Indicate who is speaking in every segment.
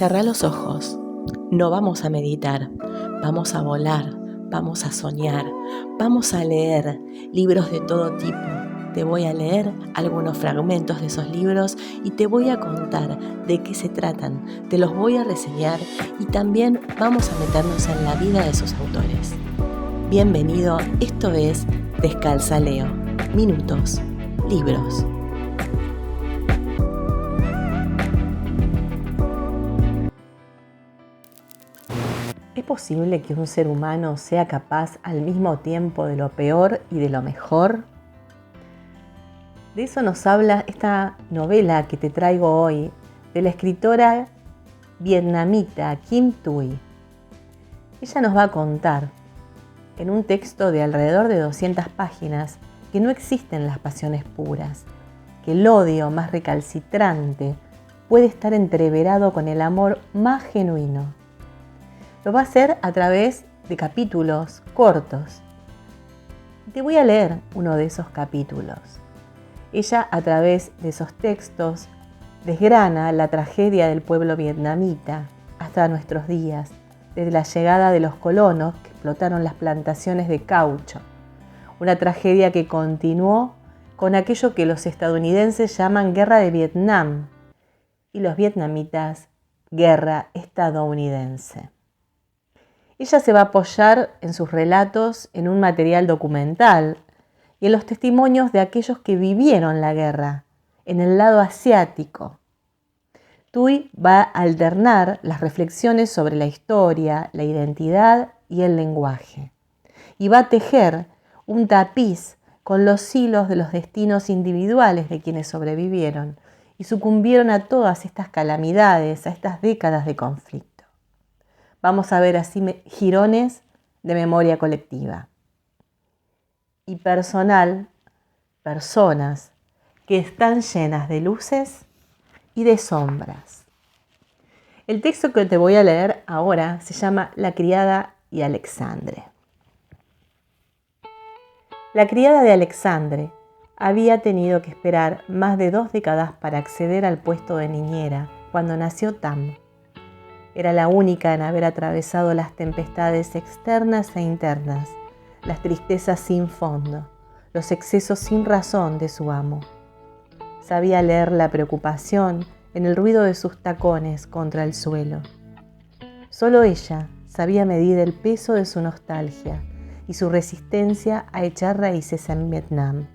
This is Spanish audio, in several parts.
Speaker 1: Cerrá los ojos. No vamos a meditar, vamos a volar, vamos a soñar, vamos a leer libros de todo tipo. Te voy a leer algunos fragmentos de esos libros y te voy a contar de qué se tratan, te los voy a reseñar y también vamos a meternos en la vida de sus autores. Bienvenido, esto es Descalza Leo, minutos, libros. ¿Es posible que un ser humano sea capaz al mismo tiempo de lo peor y de lo mejor? De eso nos habla esta novela que te traigo hoy, de la escritora vietnamita Kim Thuy. Ella nos va a contar, en un texto de alrededor de 200 páginas, que no existen las pasiones puras, que el odio más recalcitrante puede estar entreverado con el amor más genuino. Lo va a hacer a través de capítulos cortos. Te voy a leer uno de esos capítulos. Ella, a través de esos textos, desgrana la tragedia del pueblo vietnamita hasta nuestros días, desde la llegada de los colonos que explotaron las plantaciones de caucho. Una tragedia que continuó con aquello que los estadounidenses llaman Guerra de Vietnam y los vietnamitas Guerra estadounidense. Ella se va a apoyar en sus relatos en un material documental y en los testimonios de aquellos que vivieron la guerra, en el lado asiático. Thuy va a alternar las reflexiones sobre la historia, la identidad y el lenguaje. Y va a tejer un tapiz con los hilos de los destinos individuales de quienes sobrevivieron y sucumbieron a todas estas calamidades, a estas décadas de conflicto. Vamos a ver así jirones de memoria colectiva. Y personal, personas que están llenas de luces y de sombras. El texto que te voy a leer ahora se llama La criada y Alexandre. La criada de Alexandre había tenido que esperar más de 2 décadas para acceder al puesto de niñera cuando nació Tam. Era la única en haber atravesado las tempestades externas e internas, las tristezas sin fondo, los excesos sin razón de su amo. Sabía leer la preocupación en el ruido de sus tacones contra el suelo. Solo ella sabía medir el peso de su nostalgia y su resistencia a echar raíces en Vietnam.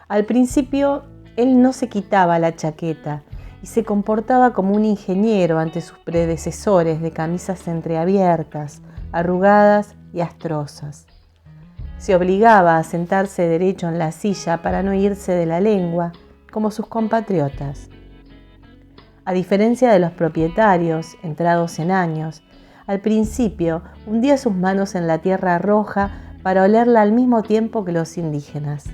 Speaker 1: Al principio, él no se quitaba la chaqueta y se comportaba como un ingeniero ante sus predecesores de camisas entreabiertas, arrugadas y astrosas. Se obligaba a sentarse derecho en la silla para no irse de la lengua, como sus compatriotas. A diferencia de los propietarios, entrados en años, al principio hundía sus manos en la tierra roja para olerla al mismo tiempo que los indígenas.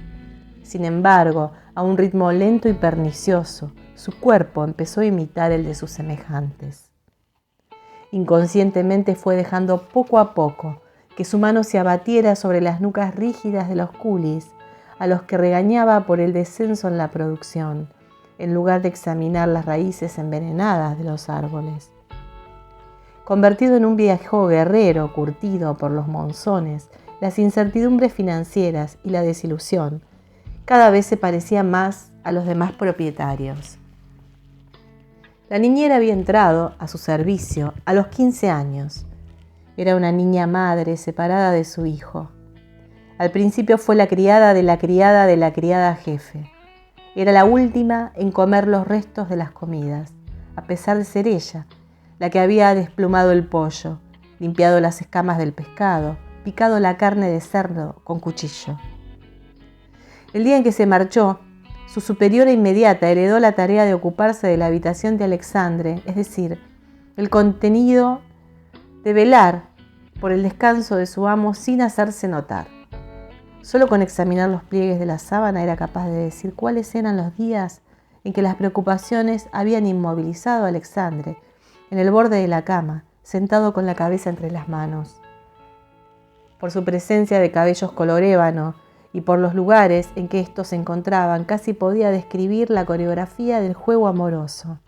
Speaker 1: Sin embargo, a un ritmo lento y pernicioso, su cuerpo empezó a imitar el de sus semejantes. Inconscientemente fue dejando poco a poco que su mano se abatiera sobre las nucas rígidas de los coolies, a los que regañaba por el descenso en la producción, en lugar de examinar las raíces envenenadas de los árboles. Convertido en un viejo guerrero curtido por los monzones, las incertidumbres financieras y la desilusión, cada vez se parecía más a los demás propietarios. La niñera había entrado a su servicio a los 15 años. Era una niña madre separada de su hijo. Al principio fue la criada de la criada de la criada jefe. Era la última en comer los restos de las comidas, a pesar de ser ella la que había desplumado el pollo, limpiado las escamas del pescado, picado la carne de cerdo con cuchillo. El día en que se marchó, su superiora inmediata heredó la tarea de ocuparse de la habitación de Alexandre, es decir, el contenido de velar por el descanso de su amo sin hacerse notar. Solo con examinar los pliegues de la sábana era capaz de decir cuáles eran los días en que las preocupaciones habían inmovilizado a Alexandre en el borde de la cama, sentado con la cabeza entre las manos. Por su presencia de cabellos color ébano y por los lugares en que estos se encontraban, casi podía describir la coreografía del juego amoroso.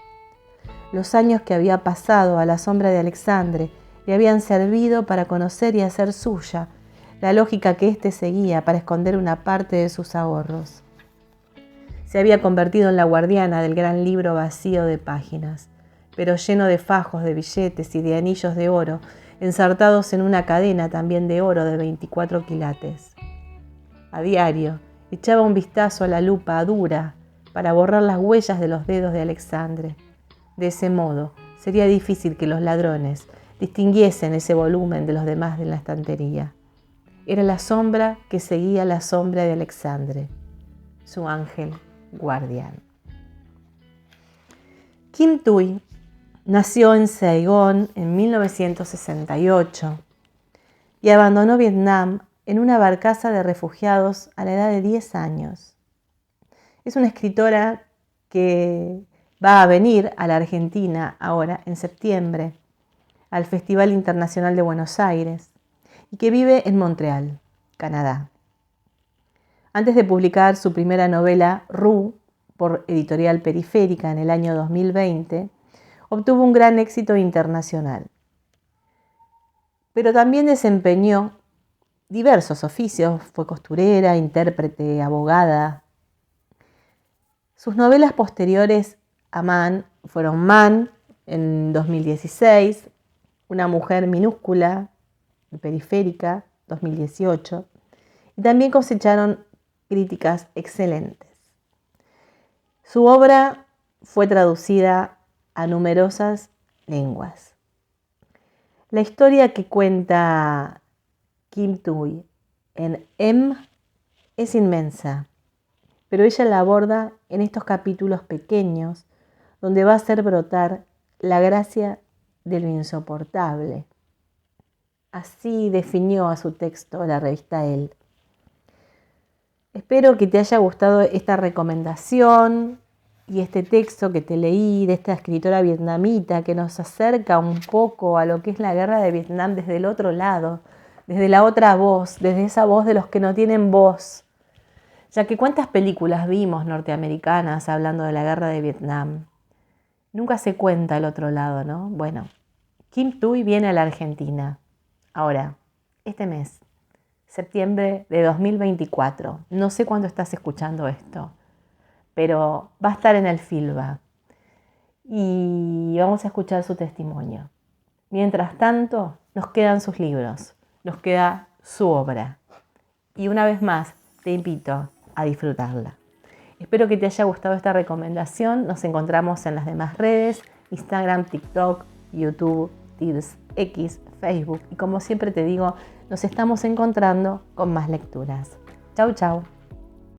Speaker 1: Los años que había pasado a la sombra de Alexandre le habían servido para conocer y hacer suya la lógica que éste seguía para esconder una parte de sus ahorros. Se había convertido en la guardiana del gran libro vacío de páginas, pero lleno de fajos de billetes y de anillos de oro, ensartados en una cadena también de oro de 24 quilates. A diario, echaba un vistazo a la lupa dura para borrar las huellas de los dedos de Alexandre. De ese modo, sería difícil que los ladrones distinguiesen ese volumen de los demás de la estantería. Era la sombra que seguía la sombra de Alexandre, su ángel guardián. Kim Thuy nació en Saigón en 1968 y abandonó Vietnam en una barcaza de refugiados a la edad de 10 años. Es una escritora que va a venir a la Argentina ahora en septiembre al Festival Internacional de Buenos Aires y que vive en Montreal, Canadá. Antes de publicar su primera novela, Ru, por Editorial Periférica en el año 2020, obtuvo un gran éxito internacional. Pero también desempeñó diversos oficios, fue costurera, intérprete, abogada. Sus novelas posteriores a Man fueron Man en 2016, Una mujer minúscula, Periférica, 2018, y también cosecharon críticas excelentes. Su obra fue traducida a numerosas lenguas. La historia que cuenta Kim Thuy en M es inmensa, pero ella la aborda en estos capítulos pequeños donde va a hacer brotar la gracia de lo insoportable. Así definió a su texto la revista Elle. Espero que te haya gustado esta recomendación y este texto que te leí de esta escritora vietnamita que nos acerca un poco a lo que es la guerra de Vietnam desde el otro lado, desde la otra voz, desde esa voz de los que no tienen voz. Ya que cuántas películas vimos norteamericanas hablando de la guerra de Vietnam. Nunca se cuenta el otro lado, ¿no? Bueno, Kim Thuy viene a la Argentina. Ahora, este mes, septiembre de 2024. No sé cuándo estás escuchando esto, pero va a estar en el Filba y vamos a escuchar su testimonio. Mientras tanto, nos quedan sus libros, nos queda su obra. Y una vez más, te invito a disfrutarla. Espero que te haya gustado esta recomendación. Nos encontramos en las demás redes, Instagram, TikTok, YouTube, Tips, X, Facebook. Y como siempre te digo, nos estamos encontrando con más lecturas. Chau, chau.